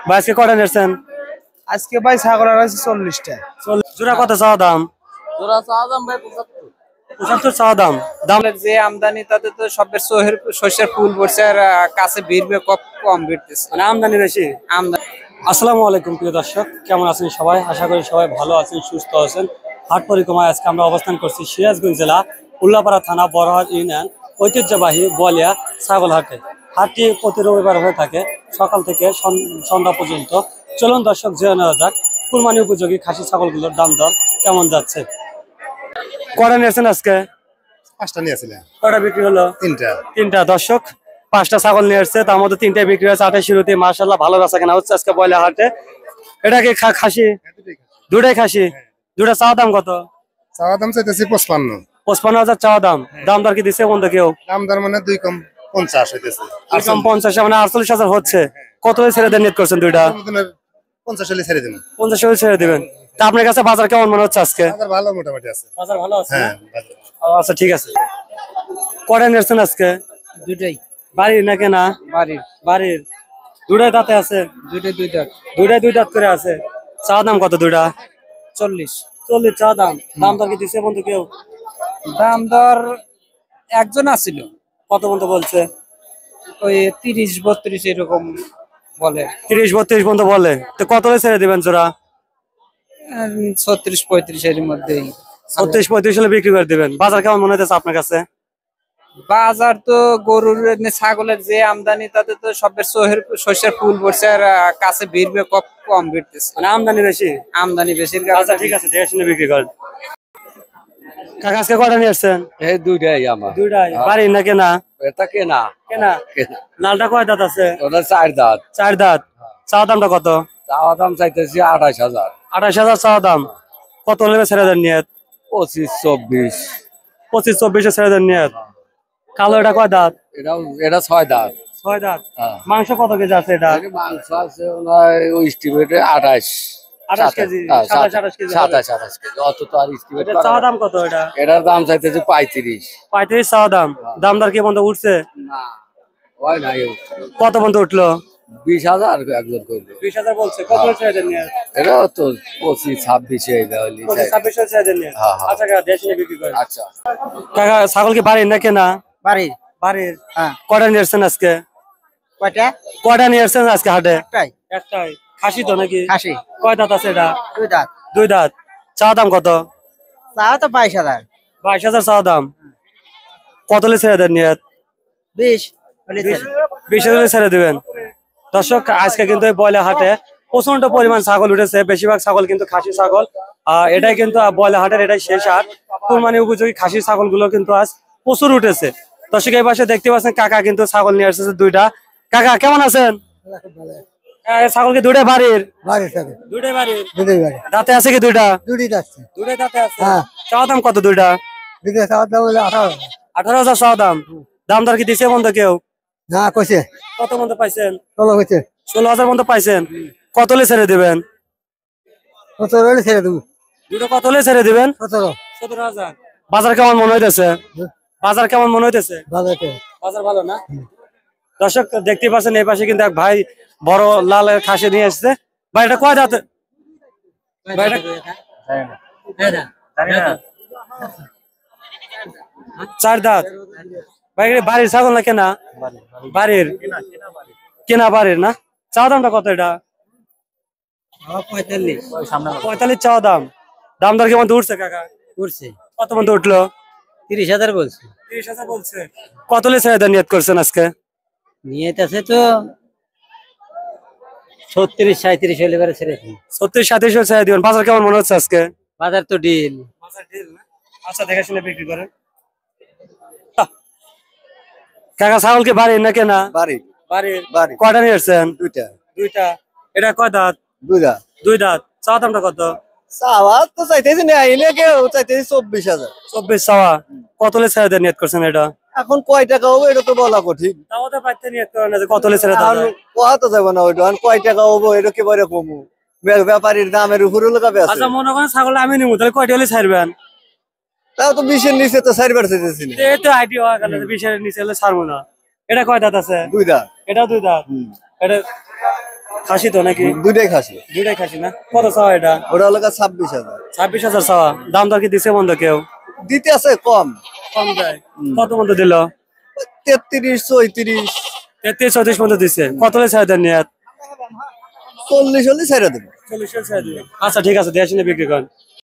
ভাই আজকে কয়টা নিয়েছেন? আজকে ভাই ছাগল আছে 40টা। জোড়া কত চাওয়া দাম? জোড়া চাওয়া দাম ভাই 75। 75 চাওয়া দাম। দাম যে আমদানি তাতে তো সবের শস্যের ফুল পড়ছে আর কাছে ভিড়বে কম ভিড়তেছে, মানে আমদানি বেশি। আমদানি। আসসালামু আলাইকুম প্রিয় দর্শক, কেমন আছেন সবাই? আশা করি সবাই ভালো আছেন, সুস্থ আছেন। হাট পরিক্রমায় আজকে আমরা অবস্থান করছি সিরাজগঞ্জ জেলা উল্লাপাড়া থানা বড়হাট ইউনিয়ন ঐতিহ্যবাহী বলিয়া ছাগল হাটে। হাটটি প্রতি রবিবার হয়ে থাকে সকাল থেকে সন্ধ্যা পর্যন্ত। চলুন দর্শক জেনে নেওয়া যাক কুরবানি উপযোগী খাসি ছাগলগুলোর দাম দর কেমন যাচ্ছে। কয়টা নিয়েছেন আজকে? 5টা নিয়েছিলেন। কয়টা বিক্রি হলো? 3টা। 3টা। দর্শক 5টা ছাগল নিয়ে আসছে, তার মধ্যে 3টাই বিক্রি হয়েছে 28 মাশাআল্লাহ ভালো বেচা কেনা হচ্ছে আজকে বয়লা হাটে। এটা কি খাসি? দুটাই খাসি। দুটা চাওয়া দাম কত? চাওয়া দাম চাইতেছি 55। 55,000 চাওয়া দাম। দাম দর কি দিচ্ছে বন্ধু কেউ? দাম দর মানে 2 কম 50 হইতেছে। আর কম 50 মানে 48,000 হচ্ছে। কত ছেড়ে দেন নিয়ত করছেন দুইটা? 50 হলে ছেড়ে দেব। 50 ছেড়ে দিবেন। তা আপনার কাছে বাজার কেমন মনে হচ্ছে আজকে? বাজার ভালো মোটামুটি আছে। বাজার ভালো আছে? হ্যাঁ। আচ্ছা ঠিক আছে। কয়টা নিয়েছেন আজকে? দুইটাই বাড়ির না কেনা? বাড়ির। বাড়ির। দুটাই দাঁতে আছে? দুইটাই দুই দাঁত। দুটাই দুই দাঁত করে আছে। চাওয়া দাম কত দুইটা? 40। 40 চাওয়া দাম। দাম দর কি দিচ্ছে বন্ধু কেউ? দাম দর একজন আছিল, কত বন্ধু বলছে? ওই 30-32 এরকম বলে। 30-32 পর্যন্ত বলে। তো কত ছেড়ে দিবেন জোড়া? 36-35 এর মধ্যেই। 36-35 হলে বিক্রি করে দিবেন। বাজার কেমন মনে হচ্ছে আপনার কাছে? বাজার তো গরুর ছাগলের যে আমদানি তাতে তো সবের শস্যের ফুল পড়ছে আর কাছে ভিড়বে কম ভিড়তেছে, মানে আমদানি বেশি। আমদানি বেশির আচ্ছা কারণে। ঠিক আছে, দেখে শুনে বিক্রি করেন। কাকা আজকে কয়টা নিয়ে আসছেন? এই দুইটাই আমার। দুইটাই। বাড়ির না কেনা? এটা কেনা। কেনা। লালটা কয় দাঁত আছে? ওটা 4 দাঁত। 4 দাঁত। চাওয়া দামটা কত? চাওয়া দাম চাইতেছি 28,000। 28,000 চাওয়া দাম। কত হলে ছেড়ে দেন নিয়ত? 25-24। 25-24 ছেড়ে দেন নিয়ত। কালো এটা কয় দাঁত? এটা 6 দাঁত। 6 দাঁত। হ্যাঁ। মাংস কত কেজি আছে এটা? মাংস আছে ওই এস্টিমেটে 28 কেজি। 27-28 কেজি। 27-28 কেজি। অত তো আর এস্টিমেট এটা চাওয়া দাম কত এটা? এটার দাম চাইতেছি 35। 35 চাওয়া দাম। দাম দর কি বন্ধ উঠছে? না হয় নাই। কত বন্ধ উঠলো? 20,000 একজন করলো। 20,000 বলছে। কত ছেড়ে দেন নিয়ত? এটা তো 25-26 এই দাঁড়ালি। 25-26 ছেড়ে দেন নিয়ত। হ্যাঁ, হ্যাঁ। আচ্ছা কাকা দেশে বিক্রি করেন। আচ্ছা। কাকা ছাগল কি বাড়ির না কেনা? বাড়ির। বাড়ির। হ্যাঁ। কয়টা নিয়ে আসছেন আজকে? কয়টা? কয়টা নিয়ে আসছেন আজকে হাটে? একটাই। একটাই। খাসি তো নাকি? খাসি। কয় দাঁত আছে এটা? দুই দাঁত। দুই দাঁত। চাওয়া দাম কত? চাওয়া তো 22,000। 22,000 চাওয়া দাম। কত হলে ছেড়ে দেন নিয়ত? 20 20,000 ছেড়ে দিবেন। দর্শক আজকে কিন্তু এই বয়লা হাটে প্রচন্ড পরিমাণ ছাগল উঠেছে, বেশিরভাগ ছাগল কিন্তু খাসি ছাগল। এটাই কিন্তু বয়লা হাটের এটাই শেষ হাট। কুরবানি উপযোগী খাসি ছাগল গুলো কিন্তু আজ প্রচুর উঠেছে। দর্শক এই পাশে দেখতে পাচ্ছেন কাকা কিন্তু ছাগল নিয়ে আসছে দুইটা। কাকা কেমন আছেন? ছাগল কি দুইটাই বাড়ির? দুইটাই বাড়ির। দাঁতে আছে কি দুইটা? দুইটাই দাঁতে আছে। চাওয়া দাম কত দুইটা? 18,000 চাওয়া দাম। দাম দর কি দিছে বন্ধু কেউ? না কইছে। কত বন্ধু পাইছেন? 16 হইছে। 16,000 বন্ধু পাইছেন। কত হলে ছেড়ে দিবেন? 17 হলে ছেড়ে দেব। দুটো কত হলে ছেড়ে দিবেন? 17,000। বাজার কেমন মনে হইতেছে? বাজার কেমন মনে হইতেছে? বাজারে। বাজার ভালো না? দর্শক দেখতে পাচ্ছেন এই পাশে কিন্তু এক ভাই বড় লাল খাসি নিয়ে এসেছে। ভাই এটা কয় দাঁত? ভাই এটা 4 দাঁত। ভাই এটা বাড়ির ছাগল না কেনা? বাড়ির। কেনা বাড়ির না? চাওয়া দামটা কত এটা? 45 চাওয়া দাম। দাম দর কেমন উঠছে কাকা? উঠছে। কত বন্ধু উঠলো? 30,000 বলছে। 30,000 বলছে। কত হলে ছেড়ে দেন নিয়ত করছেন আজকে? নিয়ত আছে তো 36-37 হলে এবারে ছেড়ে দিই। 36-37 ছেড়ে দিবেন। বাজার কেমন মনে হচ্ছে আজকে? বাজার তো ডিল। বাজার ডিল না? আচ্ছা দেখে শুনে বিক্রি করেন। কাকা ছাগল কি বাড়ির না কেনা? বাড়ি। বাড়ির। বাড়ি। কয়টা নিয়ে আসছেন? দুইটা। দুইটা। এটা কয় দাঁত? দুই দাঁত। দুই দাঁত। চাওয়া দামটা কত? চাওয়া তো চাইতেছি না, এনে কেউ চাইতেছি 24,000। 24 চাওয়া। কত হলে ছেড়ে দেন নিয়ত করছেন এটা? এখন কয় টাকা হবে এটা তো বলা কঠিন। তাও তো পাইতে নিয়ত করেন না যে কত হলে ছেড়ে দেন। কোয়া তো যাবে না ওইটা, এখন কয় টাকা হবো এটা কেবারে কমু। ব্যাপারীর দামের উপরে লাগাবে আছে। আচ্ছা মনে করেন ছাগল আমি নিবো, তাহলে কয়টা হলে ছাড়বেন? তাও তো 20-এর নিচে তো চাইবার চাইতেছি না। এই তো আইডিয়া হয়ে গেল যে 20 এর নিচে হলে ছাড়বো না। এটা কয় দাঁত আছে? দুই দাঁত। এটা দুই দাঁত। এটা খাসি তো নাকি? দুইটাই খাসি। দুইটাই খাসি না? কত চাওয়া এটা? ওটা হলো 26,000। 26,000 চাওয়া। দাম দর কি দিছে বন্ধ কেউ? দিতে আছে কম। কম দেয়। কত বন্ধ দিল? 33, 34, 33, 34 পর্যন্ত দিচ্ছে। কত হলে ছেড়ে দেন নিয়াত? 40 হলে ছেড়ে দেবো। 40 হলে ছেড়ে দিবেন। আচ্ছা ঠিক আছে, দিয়ে আসেন বিক্রি করেন।